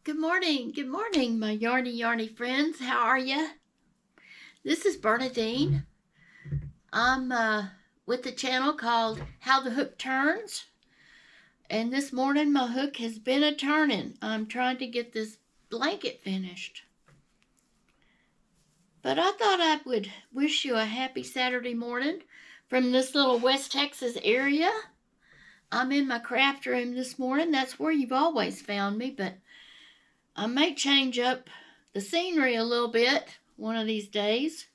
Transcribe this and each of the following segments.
Good morning, my yarny friends. How are you? This is Bernadine. I'm with the channel called How the Hook Turns. And this morning my hook has been a turning. I'm trying to get this blanket finished. But I thought I would wish you a happy Saturday morning from this little West Texas area. I'm in my craft room this morning. That's where you've always found me, but I may change up the scenery a little bit one of these days.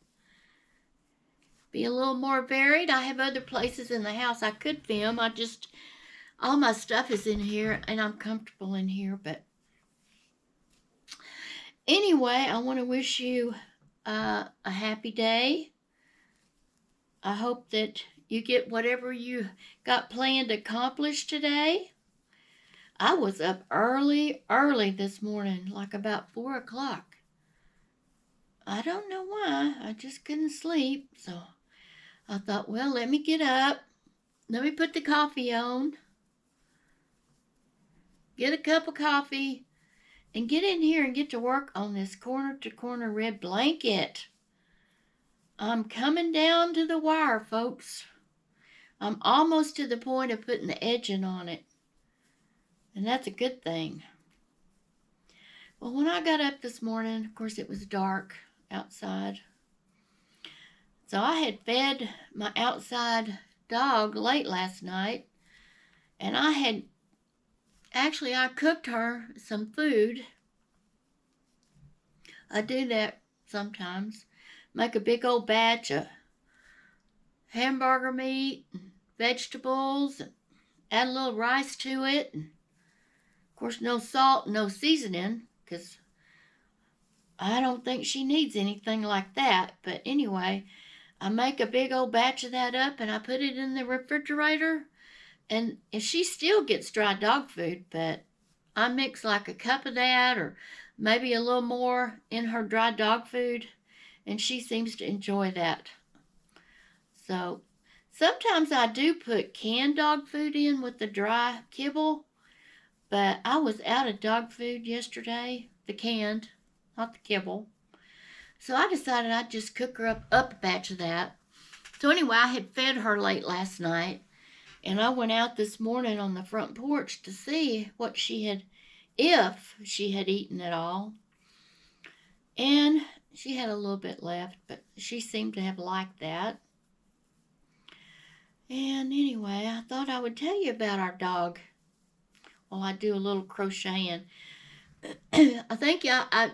Be a little more varied. I have other places in the house I could film. All my stuff is in here and I'm comfortable in here. But anyway, I want to wish you a happy day. I hope that you get whatever you got planned accomplished today. I was up early this morning, like about 4 o'clock. I don't know why. I just couldn't sleep. So I thought, well, let me get up. Let me put the coffee on. Get a cup of coffee. And get in here and get to work on this corner-to-corner red blanket. I'm coming down to the wire, folks. I'm almost to the point of putting the edging on it. And that's a good thing. Well, when I got up this morning, of course, it was dark outside. So I had fed my outside dog late last night. And I cooked her some food. I do that sometimes. Make a big old batch of hamburger meat, and vegetables, and add a little rice to it. And of course, no salt, no seasoning, because I don't think she needs anything like that. But anyway, I make a big old batch of that up and I put it in the refrigerator. And she still gets dry dog food, but I mix like a cup of that or maybe a little more in her dry dog food, and she seems to enjoy that. So sometimes I do put canned dog food in with the dry kibble, but I was out of dog food yesterday, the canned, not the kibble. So I decided I'd just cook her up a batch of that. So anyway, I had fed her late last night, and I went out this morning on the front porch to see if she had eaten at all. And she had a little bit left, but she seemed to have liked that. And anyway, I thought I would tell you about our dog while I do a little crocheting. I think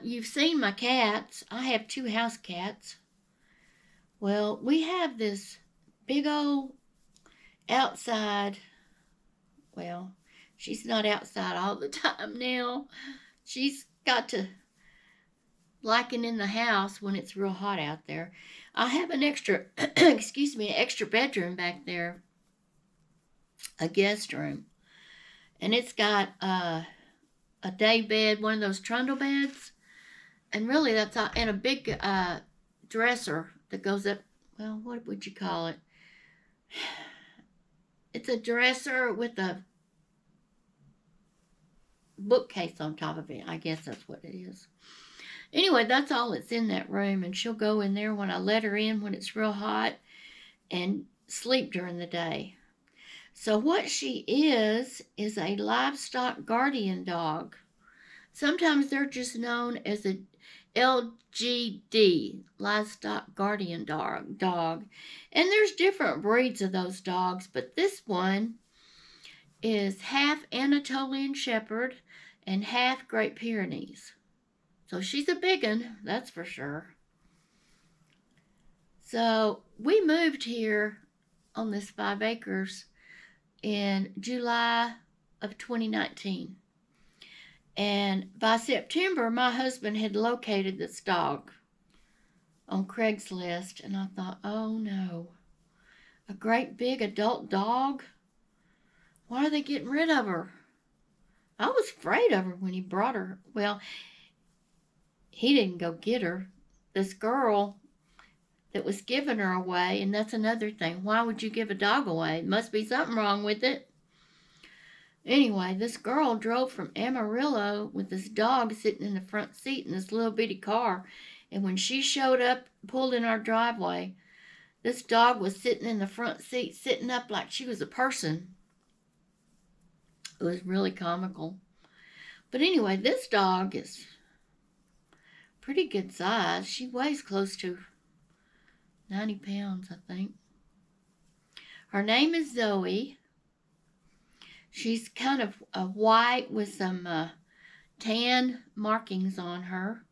you've seen my cats. I have 2 house cats. Well, we have this big old outside, well, she's not outside all the time now. She's got to liking in the house when it's real hot out there. I have an extra, extra bedroom back there, a guest room. And it's got a day bed, one of those trundle beds. And really that's all, and a big dresser that goes up, well, what would you call it? It's a dresser with a bookcase on top of it. I guess that's what it is. Anyway, that's all that's in that room, and she'll go in there when I let her in when it's real hot and sleep during the day. So what she is a livestock guardian dog. Sometimes they're just known as a LGD, livestock guardian dog. And there's different breeds of those dogs, but this one is half Anatolian Shepherd and half Great Pyrenees. So she's a big one, that's for sure. So we moved here on this 5 acres in July of 2019. And by September, my husband had located this dog on Craigslist. And I thought, oh no, a great big adult dog? Why are they getting rid of her? I was afraid of her when he brought her. Well, he didn't go get her. This girl that was giving her away, and that's another thing. Why would you give a dog away? Must be something wrong with it. Anyway, this girl drove from Amarillo with this dog sitting in the front seat in this little bitty car. And when she showed up, pulled in our driveway, this dog was sitting in the front seat, sitting up like she was a person. It was really comical. But anyway, this dog is pretty good size. She weighs close to 90 pounds, I think. Her name is Zoe. She's kind of white with some tan markings on her.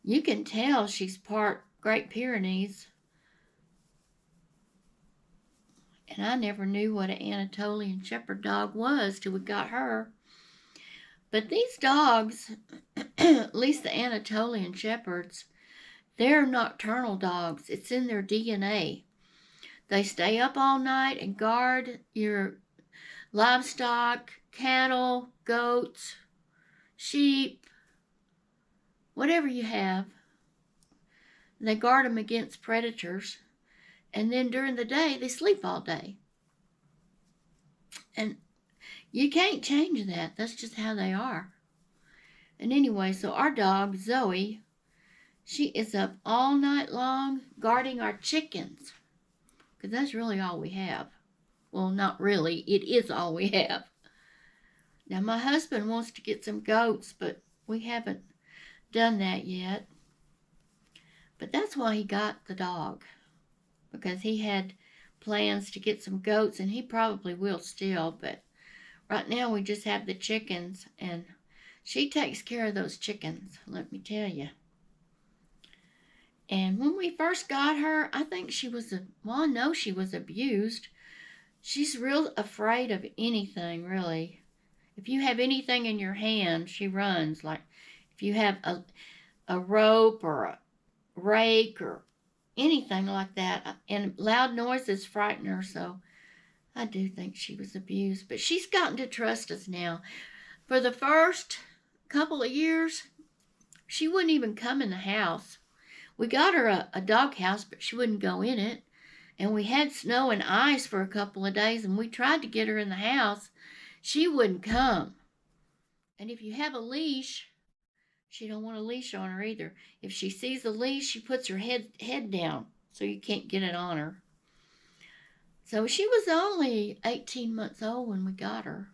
You can tell she's part Great Pyrenees. And I never knew what an Anatolian Shepherd dog was till we got her. But these dogs, at least the Anatolian Shepherds, they're nocturnal dogs. It's in their DNA. They stay up all night and guard your livestock, cattle, goats, sheep, whatever you have. They guard them against predators. And then during the day, they sleep all day. And you can't change that. That's just how they are. And anyway, so our dog, Zoe, she is up all night long guarding our chickens. Because that's really all we have. Well, not really. It is all we have. Now, my husband wants to get some goats, but we haven't done that yet. But that's why he got the dog. Because he had plans to get some goats, and he probably will still. But right now, we just have the chickens, and she takes care of those chickens, let me tell you. And when we first got her, I think she was, I know she was abused. She's real afraid of anything, really. If you have anything in your hand, she runs. Like if you have a rope or a rake or anything like that. And loud noises frighten her, so I do think she was abused. But she's gotten to trust us now. For the first couple of years, she wouldn't even come in the house. We got her a dog house, but she wouldn't go in it. And we had snow and ice for a couple of days, and we tried to get her in the house. She wouldn't come. And if you have a leash, she don't want a leash on her either. If she sees a leash, she puts her head down so you can't get it on her. So she was only 18 months old when we got her.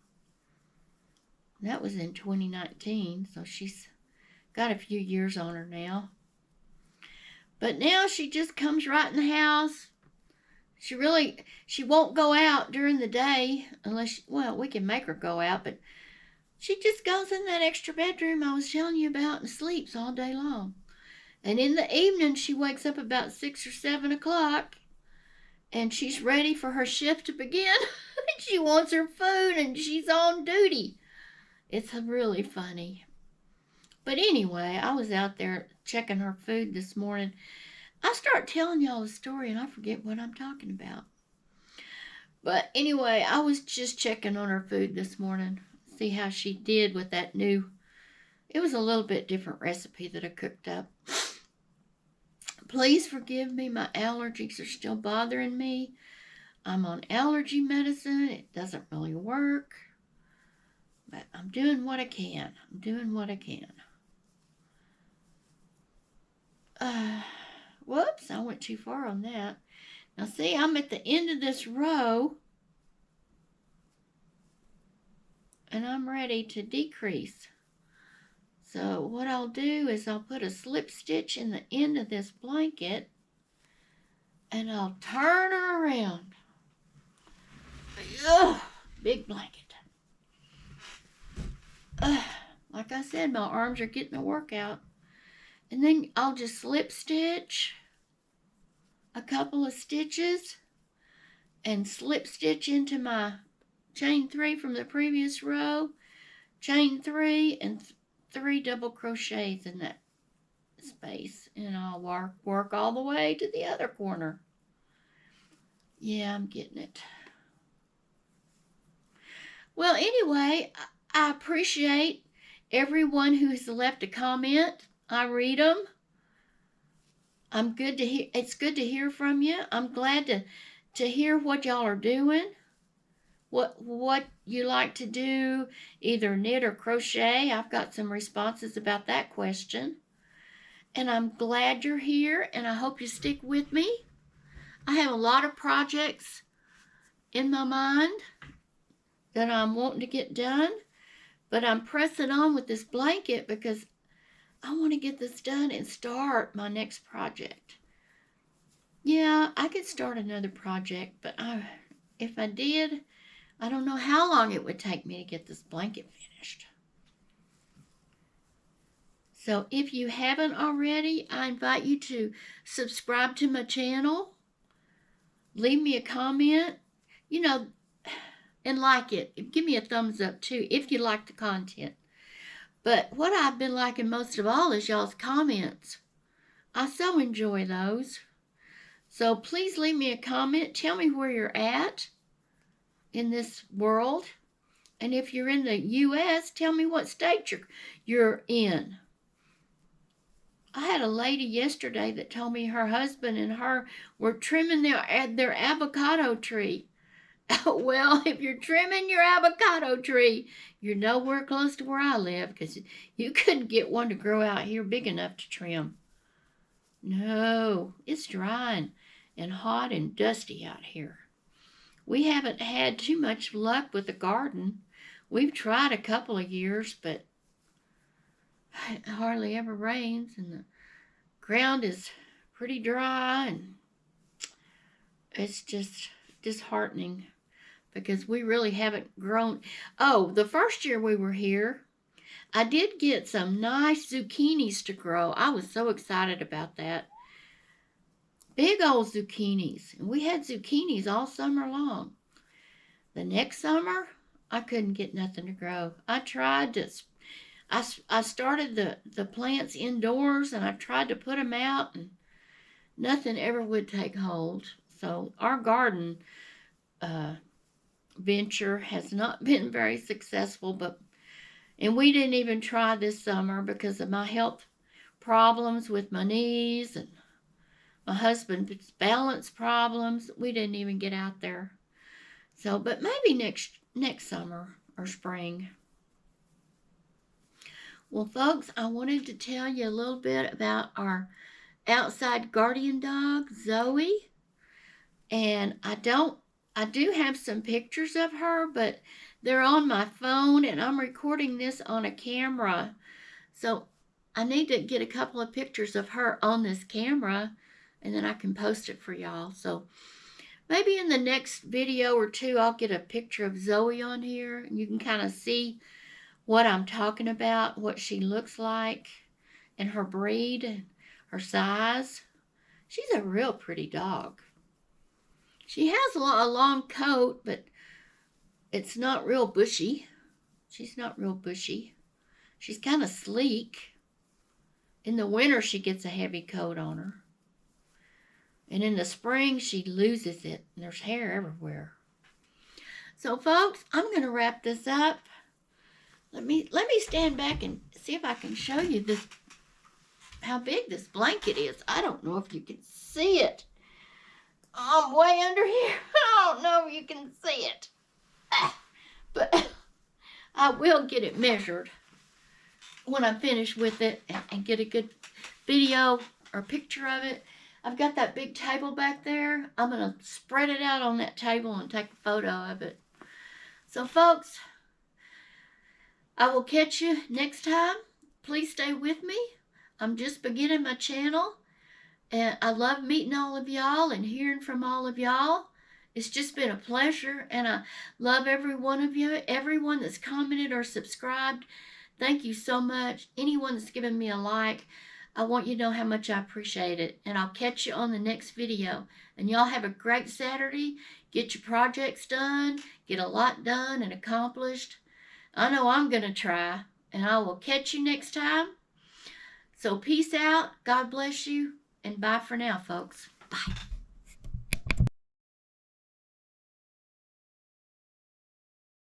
That was in 2019, so she's got a few years on her now. But now she just comes right in the house. She won't go out during the day unless, well, we can make her go out, but she just goes in that extra bedroom I was telling you about and sleeps all day long. And in the evening, she wakes up about 6 or 7 o'clock and she's ready for her shift to begin. She wants her food and she's on duty. It's really funny. But anyway, I was out there checking her food this morning. I start telling y'all a story and I forget what I'm talking about. But anyway, I was just checking on her food this morning. See how she did with that new, it was a little bit different recipe that I cooked up. Please forgive me, my allergies are still bothering me. I'm on allergy medicine. It doesn't really work. But I'm doing what I can. Whoops, I went too far on that. Now see, I'm at the end of this row. And I'm ready to decrease. So what I'll do is I'll put a slip stitch in the end of this blanket and I'll turn her around. Ugh, big blanket. Like I said, my arms are getting a workout. And then I'll just slip stitch a couple of stitches and slip stitch into my chain 3 from the previous row, chain 3 and 3 double crochets in that space, and I'll work all the way to the other corner. Yeah, I'm getting it. Well, anyway, I appreciate everyone who has left a comment. I read them. It's good to hear from you. I'm glad to hear what y'all are doing. what you like to do, either knit or crochet. I've got some responses about that question. And I'm glad you're here, and I hope you stick with me. I have a lot of projects in my mind that I'm wanting to get done, but I'm pressing on with this blanket because I want to get this done and start my next project. Yeah, I could start another project, but if I did, I don't know how long it would take me to get this blanket finished. So if you haven't already, I invite you to subscribe to my channel, leave me a comment, and like it. Give me a thumbs up too if you like the content. But what I've been liking most of all is y'all's comments. I so enjoy those. So please leave me a comment. Tell me where you're at in this world. And if you're in the U.S., tell me what state you're in. I had a lady yesterday that told me her husband and her were trimming their avocado tree. Well, if you're trimming your avocado tree, you're nowhere close to where I live, because you couldn't get one to grow out here big enough to trim. No, it's dry and hot and dusty out here. We haven't had too much luck with the garden. We've tried a couple of years, but it hardly ever rains, and the ground is pretty dry, and it's just disheartening because we really haven't grown. Oh, the first year we were here, I did get some nice zucchinis to grow. I was so excited about that. Big old zucchinis. And we had zucchinis all summer long. The next summer, I couldn't get nothing to grow. I tried to, I started the plants indoors, and I tried to put them out, and nothing ever would take hold. So our garden venture has not been very successful, and we didn't even try this summer because of my health problems with my knees and my husband's balance problems. We didn't even get out there. So, but maybe next summer or spring. Well, folks, I wanted to tell you a little bit about our outside guardian dog, Zoe. And I do have some pictures of her, but they're on my phone, and I'm recording this on a camera. So I need to get a couple of pictures of her on this camera, and then I can post it for y'all. So maybe in the next video or two, I'll get a picture of Zoe on here, and you can kind of see what I'm talking about, what she looks like, and her breed, and her size. She's a real pretty dog. She has a long coat, but it's not real bushy. She's not real bushy. She's kind of sleek. In the winter, she gets a heavy coat on her. And in the spring, she loses it, and there's hair everywhere. So, folks, I'm going to wrap this up. Let me stand back and see if I can show you this, how big this blanket is. I don't know if you can see it. I'm way under here. I don't know if you can see it. But I will get it measured when I'm finished with it and get a good video or picture of it. I've got that big table back there. I'm going to spread it out on that table and take a photo of it. So, folks, I will catch you next time. Please stay with me. I'm just beginning my channel, and I love meeting all of y'all and hearing from all of y'all. It's just been a pleasure, and I love every one of you, everyone that's commented or subscribed. Thank you so much. Anyone that's given me a like, I want you to know how much I appreciate it, and I'll catch you on the next video. And y'all have a great Saturday. Get your projects done, get a lot done and accomplished. I know I'm going to try, and I will catch you next time. So peace out, God bless you, and bye for now, folks. Bye.